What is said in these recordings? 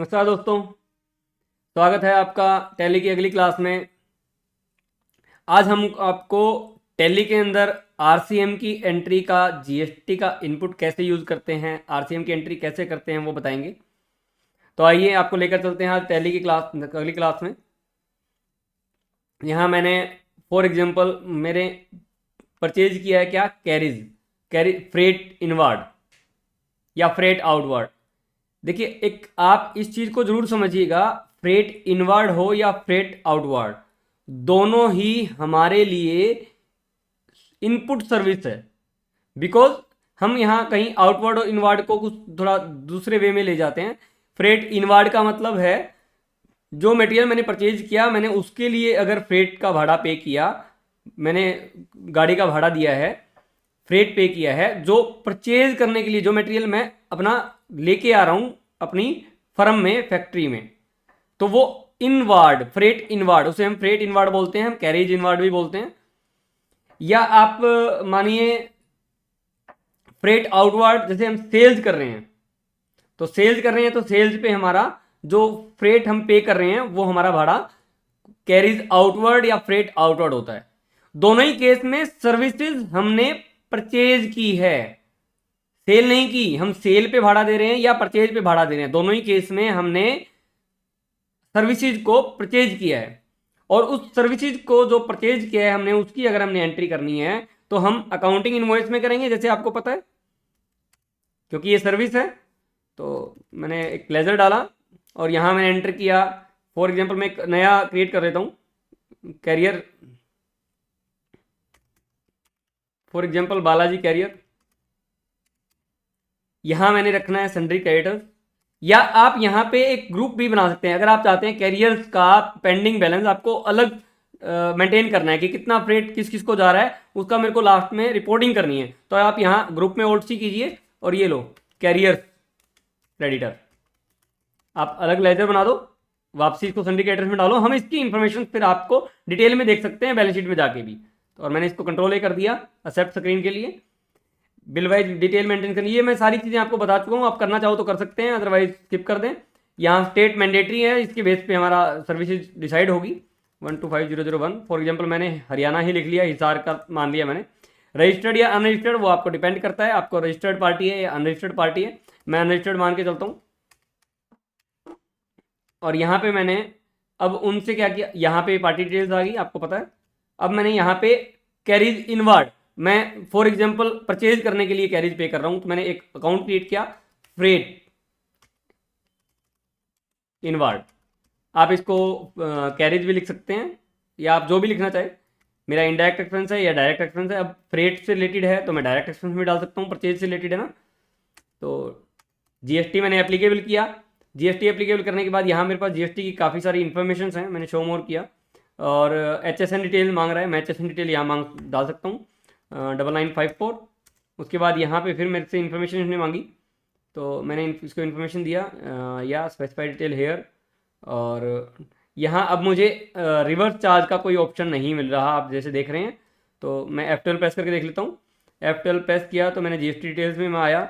नमस्कार दोस्तों, स्वागत है आपका टैली की अगली क्लास में। आज हम आपको टैली के अंदर आरसीएम की एंट्री का जीएसटी का इनपुट कैसे यूज़ करते हैं, आरसीएम की एंट्री कैसे करते हैं वो बताएंगे। तो आइए आपको लेकर चलते हैं आज टैली की क्लास अगली क्लास में। यहाँ मैंने फॉर एग्जांपल मेरे परचेज किया है क्या, कैरी फ्रेट इनवर्ड या फ्रेट आउटवर्ड। देखिए, एक आप इस चीज़ को जरूर समझिएगा, फ्रेट इनवर्ड हो या फ्रेट आउटवर्ड, दोनों ही हमारे लिए इनपुट सर्विस है। बिकॉज हम यहाँ कहीं आउटवर्ड और इनवर्ड को कुछ थोड़ा दूसरे वे में ले जाते हैं। फ्रेट इनवर्ड का मतलब है जो मटेरियल मैंने परचेज किया, मैंने उसके लिए अगर फ्रेट का भाड़ा पे किया, मैंने गाड़ी का भाड़ा दिया है, फ्रेट पे किया है, जो परचेज करने के लिए जो मटेरियल मैं अपना लेके आ रहा हूँ अपनी फर्म में, फैक्ट्री में, तो वो इनवर्ड, फ्रेट इनवर्ड, उसे हम फ्रेट इनवर्ड बोलते हैं, हम कैरेज इनवर्ड भी बोलते हैं। या आप मानिए फ्रेट आउटवर्ड, जैसे हम सेल्स कर रहे हैं, तो सेल्स पे हमारा जो फ्रेट हम पे कर रहे हैं वो हमारा भाड़ा कैरीज आउटवर्ड या फ्रेट आउटवर्ड होता है। दोनों ही केस में सर्विसेज हमने परचेज की है, सेल नहीं की। हम सेल पे भाड़ा दे रहे हैं या परचेज पे भाड़ा दे रहे हैं, दोनों ही केस में हमने सर्विसेज को परचेज किया है। और उस सर्विसेज को जो परचेज किया है हमने, उसकी अगर हमने एंट्री करनी है तो हम अकाउंटिंग इनवॉइस में करेंगे, जैसे आपको पता है, क्योंकि ये सर्विस है। तो मैंने एक लेजर डाला और यहाँ मैंने एंटर किया। फॉर एग्जांपल मैं एक नया क्रिएट कर देता हूँ, carrier, for example Balaji carrier. यहाँ मैंने रखना है सन्ड्री क्रेडिटर्स, या आप यहाँ पे एक ग्रुप भी बना सकते हैं अगर आप चाहते हैं कैरियर्स का पेंडिंग बैलेंस आपको अलग मेंटेन करना है कि कितना फ्रेट किस किस को जा रहा है, उसका मेरे को लास्ट में रिपोर्टिंग करनी है। तो आप यहाँ ग्रुप में ओल्ड सी कीजिए और ये लो कैरियर्स क्रेडिटर, आप अलग लेजर बना दो, वापसी इसको सन्ड्री क्रेडिटर्स में डालो। हम इसकी इंफॉर्मेशन फिर आपको डिटेल में देख सकते हैं बैलेंस शीट में जाके भी। और मैंने इसको कंट्रोल ए कर दिया एक्सेप्ट स्क्रीन के लिए। बिल वाइज डिटेल मेंटेन करनी, ये मैं सारी चीज़ें आपको बता चुका हूँ, आप करना चाहो तो कर सकते हैं, अदरवाइज स्किप कर दें। यहाँ स्टेट मैंडेटरी है, इसके बेस पे हमारा सर्विसेज डिसाइड होगी 125001। फॉर एग्जांपल मैंने हरियाणा ही लिख लिया, हिसार का मान लिया मैंने। रजिस्टर्ड या अनरजिस्टर्ड वो आपको डिपेंड करता है, आपको रजिस्टर्ड पार्टी है या अनरजिस्टर्ड पार्टी है। मैं अनरजिस्टर्ड मान के चलता हूँ। और यहाँ पे मैंने अब उनसे क्या किया, यहाँ पे पार्टी डिटेल्स आ गई, आपको पता है। अब मैंने यहाँ पे कैरीज इनवर्ड, मैं फॉर एग्जांपल परचेज करने के लिए कैरेज पे कर रहा हूं, तो मैंने एक अकाउंट क्रिएट किया फ्रेट इनवर्ड। आप इसको कैरेज भी लिख सकते हैं या आप जो भी लिखना चाहे। मेरा इनडायरेक्ट एक्सपेंस है या डायरेक्ट एक्सपेंस है, अब फ्रेट से रिलेटेड है तो मैं डायरेक्ट एक्सपेंस में डाल सकता हूँ, परचेज से रिलेटेड है ना। तो जीएसटी मैंने एप्लीकेबल किया। जीएसटी एप्लीकेबल करने के बाद यहाँ मेरे पास जीएसटी की काफ़ी सारी इन्फॉर्मेशन हैं, मैंने शो मोर किया। और HSN डिटेल मांग रहा है, मैं HSN डिटेल यहाँ डाल सकता हूँ 9954। उसके बाद यहाँ पे फिर मेरे से इन्फॉर्मेशन इसने मांगी, तो मैंने इसको इन्फॉर्मेशन दिया या स्पेसिफाइड डिटेल हेयर। और यहाँ अब मुझे रिवर्स चार्ज का कोई ऑप्शन नहीं मिल रहा, आप जैसे देख रहे हैं। तो मैं F12 प्रेस करके देख लेता हूँ। F12 प्रेस किया तो मैंने जीएसटी डिटेल्स में मैं आया,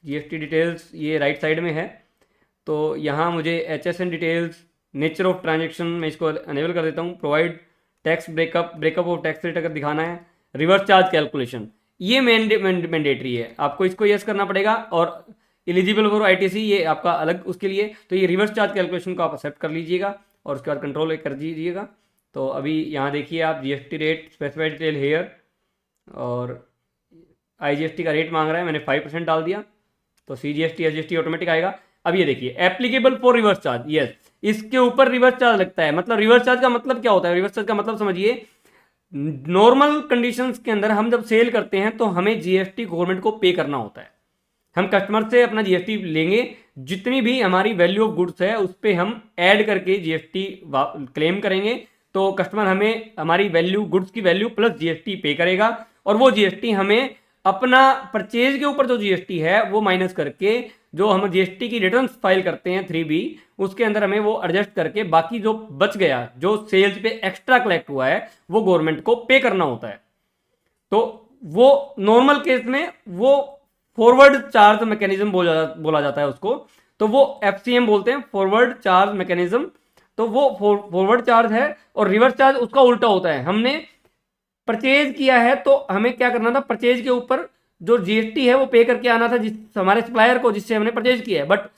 जीएसटी डिटेल्स ये राइट साइड में है। तो यहाँ मुझे HSN details, nature of transaction, मैं इसको अनेबल कर देता हूँ। Provide tax breakup of tax rate अगर दिखाना है, रिवर्स चार्ज कैलकुलेशन, ये मैंडेटरी है, आपको इसको यस करना पड़ेगा। और एलिजिबल फॉर ITC ये आपका अलग उसके लिए, तो ये रिवर्स चार्ज कैलकुलेशन को आप एक्सेप्ट कर लीजिएगा और उसके बाद कंट्रोल कर दीजिएगा। तो अभी यहाँ देखिए आप GST rate specified detail here, और IGST का रेट मांग रहा है, मैंने 5% डाल दिया, तो CGST SGST ऑटोमेटिक आएगा। अब ये देखिए applicable for reverse charge, yes, इसके ऊपर रिवर्स चार्ज लगता है। मतलब रिवर्स चार्ज का मतलब क्या होता है, रिवर्स चार्ज का मतलब समझिए, नॉर्मल कंडीशंस के अंदर हम जब सेल करते हैं तो हमें जीएसटी गवर्नमेंट को पे करना होता है। हम कस्टमर से अपना जीएसटी लेंगे, जितनी भी हमारी वैल्यू ऑफ गुड्स है उस पर हम ऐड करके जीएसटी क्लेम करेंगे, तो कस्टमर हमें हमारी वैल्यू, गुड्स की वैल्यू प्लस जीएसटी पे करेगा। और वो जीएसटी हमें अपना परचेज के ऊपर जो जीएसटी है वो माइनस करके, जो हम जीएसटी की रिटर्न फाइल करते हैं 3B, उसके अंदर हमें वो एडजस्ट करके बाकी जो बच गया, जो सेल्स पे एक्स्ट्रा कलेक्ट हुआ है, वो गवर्नमेंट को पे करना होता है। तो वो नॉर्मल केस में वो फॉरवर्ड चार्ज मैकेनिज्म बोला जाता है उसको। तो वो FCM बोलते हैं, फॉरवर्ड चार्ज मैकेनिज्म। तो वो फॉरवर्ड चार्ज है और रिवर्स चार्ज उसका उल्टा होता है। हमने परचेज किया है तो हमें क्या करना था, परचेज के ऊपर जो GST है वो पे करके आना था जिस हमारे सप्लायर को जिससे हमने परचेज किया है। बट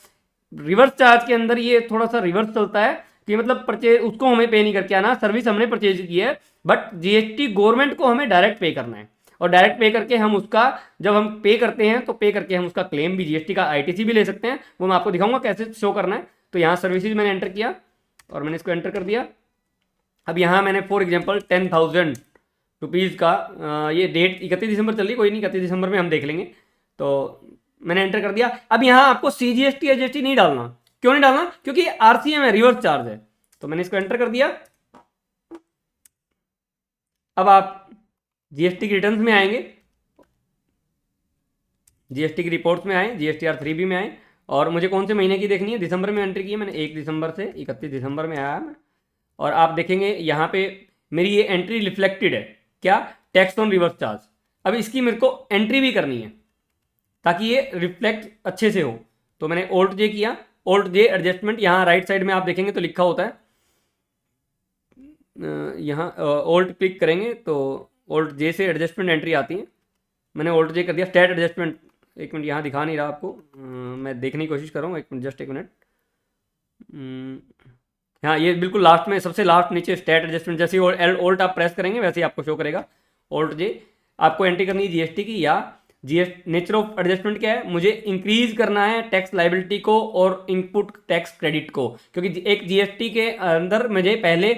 रिवर्स चार्ज के अंदर ये थोड़ा सा रिवर्स चलता है कि मतलब परचेज उसको हमें पे नहीं करके आना, सर्विस हमने परचेज की है बट GST गवर्नमेंट को हमें डायरेक्ट पे करना है। और डायरेक्ट पे करके हम उसका, जब हम पे करते हैं तो पे करके हम उसका क्लेम भी, GST का ITC भी ले सकते हैं। वो मैं आपको दिखाऊंगा कैसे शो करना है। तो यहाँ सर्विसेज मैंने एंटर किया और मैंने इसको एंटर कर दिया। अब यहाँ मैंने फॉर एग्जाम्पल 10,000 रुपीज़ का ये डेट 31 दिसंबर चल रही, कोई नहीं 31 दिसंबर में हम देख लेंगे। तो मैंने एंटर कर दिया। अब यहाँ आपको CGST SGST नहीं डालना। क्यों नहीं डालना? क्योंकि RCM है, रिवर्स चार्ज है। तो मैंने इसको एंटर कर दिया। अब आप GST की रिटर्न्स में आएंगे, GST की रिपोर्ट्स में आए, GSTR 3B में आए और मुझे कौन से महीने की देखनी है, दिसंबर में एंट्री की है मैंने। 1 दिसंबर से 31 दिसंबर में आया मैं। और आप देखेंगे यहाँ पे मेरी ये एंट्री रिफ्लेक्टेड है, क्या, टैक्स ऑन रिवर्स चार्ज। अब इसकी मेरे को एंट्री भी करनी है ताकि ये रिफ्लेक्ट अच्छे से हो। तो मैंने Alt J किया, Alt J एडजस्टमेंट। यहाँ राइट साइड में आप देखेंगे तो लिखा होता है, यहाँ Alt क्लिक करेंगे तो Alt J से एडजस्टमेंट एंट्री आती है। मैंने Alt J कर दिया, स्टैट एडजस्टमेंट। एक मिनट, यहाँ दिखा नहीं रहा आपको, मैं देखने की कोशिश कर रहा हूँ, एक मिनट, जस्ट एक मिनट। हाँ, ये बिल्कुल लास्ट में, सबसे लास्ट नीचे स्टैट एडजस्टमेंट। जैसे ही Alt आप प्रेस करेंगे वैसे ही आपको शो करेगा Alt J। आपको एंट्री करनी है GST की, या नेचर ऑफ एडजस्टमेंट क्या है, मुझे इंक्रीज करना है टैक्स लाइबिलिटी को और इनपुट टैक्स क्रेडिट को। क्योंकि एक GST के अंदर मुझे पहले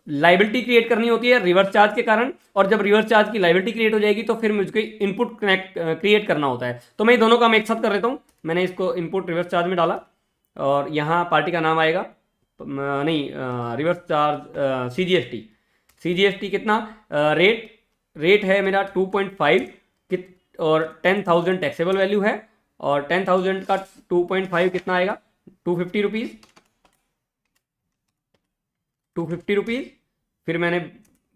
लाइबिलिटी क्रिएट करनी होती है रिवर्स चार्ज के कारण, और जब रिवर्स चार्ज की लाइबिलिटी क्रिएट हो जाएगी तो फिर मुझको इनपुट क्रिएट करना होता है। तो मैं दोनों काम एक साथ कर लेता हूँ। मैंने इसको इनपुट रिवर्स चार्ज में डाला और यहाँ पार्टी का नाम आएगा, नहीं, रिवर्स चार्ज CGST कितना, रेट रेट है मेरा 2.5 और 10,000 टैक्सेबल वैल्यू है। और 10,000 का 2.5 कितना आएगा, 250 रुपीज़, 250 रुपीज़। फिर मैंने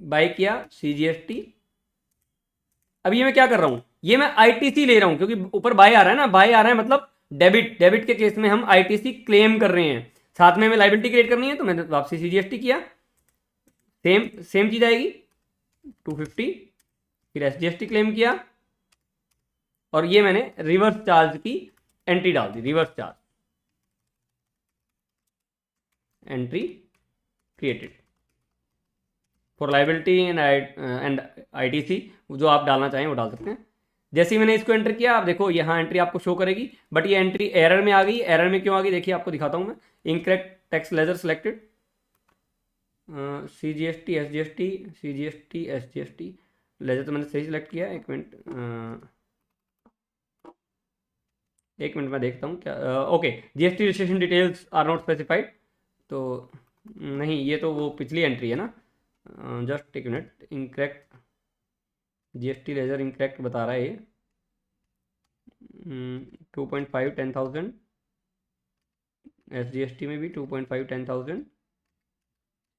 बाई किया CGST। अब ये मैं क्या कर रहा हूँ, ये मैं ITC ले रहा हूँ क्योंकि ऊपर बाय आ रहा है ना, बाय आ रहा है मतलब डेबिट। डेबिट के केस में हम ITC क्लेम कर रहे हैं, साथ में हमें लाइबिलिटी क्रिएट करनी है। तो मैंने वापसी CGST किया, सेम सेम चीज आएगी 250। फिर SGST क्लेम किया और ये मैंने रिवर्स चार्ज की एंट्री डाल दी, reverse charge entry created for liability and ITC। जो आप डालना चाहें वो डाल सकते हैं। जैसे ही मैंने इसको एंटर किया, आप देखो यहाँ एंट्री आपको शो करेगी, बट ये एंट्री एरर में आ गई। एरर में क्यों आ गई देखिए, आपको दिखाता हूँ मैं। Incorrect tax ledger selected, CGST SGST ledger तो मैंने सही सिलेक्ट किया। एक मिनट, एक मिनट मैं देखता हूँ क्या। Okay, GST registration details are not specified. तो नहीं, ये तो वो पिछली एंट्री है ना। जस्ट एक minute, incorrect GST ledger incorrect बता रहा है ये। 2.5 10,000, SGST में भी 2.5 10,000,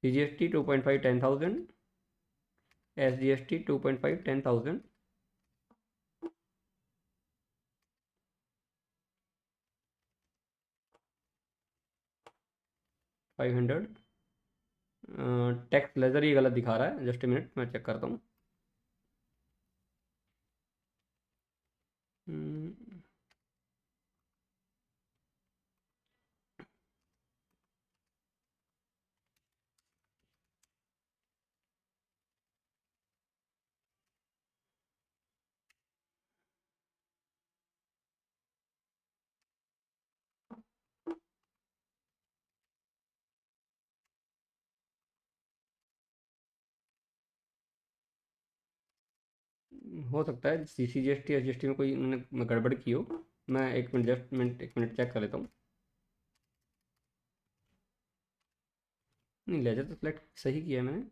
CGST 2.5 10,000, SGST 2.5 10,000। 500 टैक्स लेजर ही गलत दिखा रहा है। जस्ट ए मिनट, मैं चेक करता हूँ। हो सकता है CGST SGST में कोई उन्होंने गड़बड़ की हो। मैं एक मिनट, जस्ट मिनट, एक मिनट चेक कर लेता हूँ। नहीं, लेजर तो सेलेक्ट सही किया है मैंने।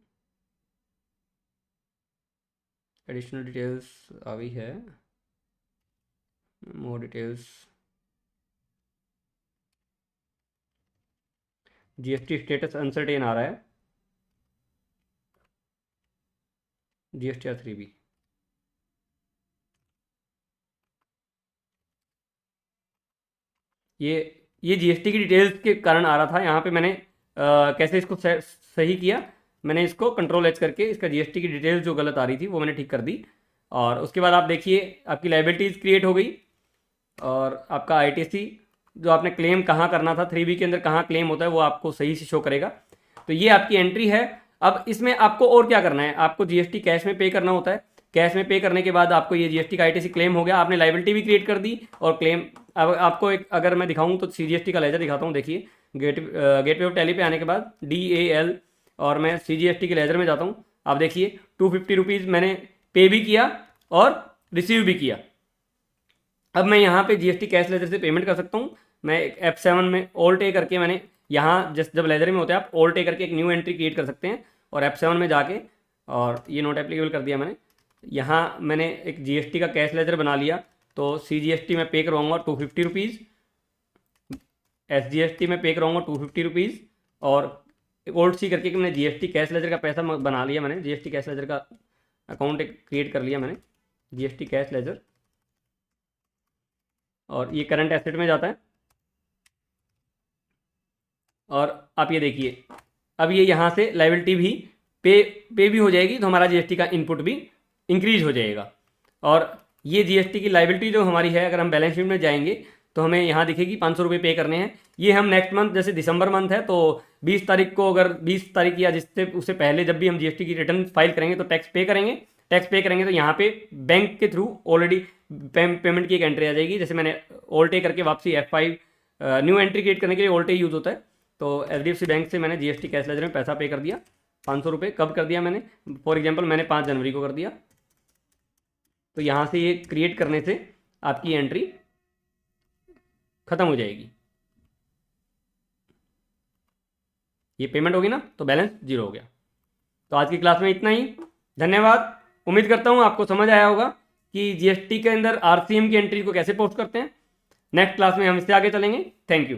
एडिशनल डिटेल्स आ गई है, more details. GST status uncertain आ रहा है, GSTR 3B। ये ये जीएसटी की डिटेल्स के कारण आ रहा था। यहाँ पे मैंने कैसे इसको सही किया, मैंने इसको कंट्रोल एच करके इसका जीएसटी की डिटेल्स जो गलत आ रही थी वो मैंने ठीक कर दी। और उसके बाद आप देखिए आपकी लाइबिलिटीज़ क्रिएट हो गई और आपका आईटीसी जो आपने क्लेम कहाँ करना था 3B के अंदर कहाँ क्लेम होता है वो आपको सही से शो करेगा। तो ये आपकी एंट्री है। अब इसमें आपको और क्या करना है, आपको जीएसटी कैश में पे करना होता है। कैश में पे करने के बाद आपको ये जीएसटी का आईटीसी क्लेम हो गया, आपने लाइबिलिटी भी क्रिएट कर दी और क्लेम। अब आपको एक अगर मैं दिखाऊं तो सीजीएसटी का लेजर दिखाता हूँ। देखिए गेटवे ऑफ टैली पे आने के बाद DAL और मैं सीजीएसटी के लेजर में जाता हूँ। आप देखिए 250 रुपीज़ मैंने पे भी किया और रिसीव भी किया। अब मैं यहाँ पे जीएसटी कैश लेजर से पेमेंट कर सकता हूँ। मैं F7 में ऑल्ट ए करके मैंने यहाँ जब लेजर में होते हैं आप ऑल्ट ए करके एक न्यू एंट्री क्रिएट कर सकते हैं और F7 में जाके और ये नॉट एप्लीकेबल कर दिया मैंने। यहाँ मैंने एक जीएसटी का कैश लेजर बना लिया तो CGST में पे करवाऊँगा 250 रुपीज़, SGST में पे करवाऊँगा 250 रुपीज़ और ऑल्ट सी करके मैंने जीएसटी कैश लेजर का पैसा बना लिया। मैंने जीएसटी कैश लेजर का अकाउंट एक क्रिएट कर लिया मैंने, जीएसटी कैश लेजर, और ये करंट एसेट में जाता है। और आप ये देखिए अब ये यहाँ से लाइबिलिटी भी पे भी हो जाएगी तो हमारा जीएसटी का इनपुट भी इंक्रीज हो जाएगा। और ये जीएसटी की लाइबिलिटी जो हमारी है, अगर हम बैलेंस शीट में जाएंगे तो हमें यहाँ दिखेगी 500 रुपये पे करने हैं। ये हम नेक्स्ट मंथ, जैसे दिसंबर मंथ है तो 20 तारीख को, अगर 20 तारीख या जिससे उससे पहले जब भी हम जीएसटी की रिटर्न फाइल करेंगे तो टैक्स पे करेंगे तो यहाँ पे बैंक के थ्रू ऑलरेडी पेमेंट की एक एंट्री आ जाएगी। जैसे मैंने ऑल्ट ए करके वापसी F5 न्यू एंट्री क्रिएट करने के लिए ऑल्ट ए यूज़ होता है। तो HDFC बैंक से मैंने जीएसटी कैश लेजर में पैसा पे कर दिया 500 रुपये। कब कर दिया मैंने, फॉर एग्जांपल मैंने 5 जनवरी को कर दिया। तो यहाँ से ये क्रिएट करने से आपकी एंट्री ख़त्म हो जाएगी। ये पेमेंट होगी ना तो बैलेंस 0 हो गया। तो आज की क्लास में इतना ही, धन्यवाद। उम्मीद करता हूँ आपको समझ आया होगा कि जीएसटी के अंदर RCM की एंट्री को कैसे पोस्ट करते हैं। नेक्स्ट क्लास में हम इससे आगे चलेंगे। Thank you.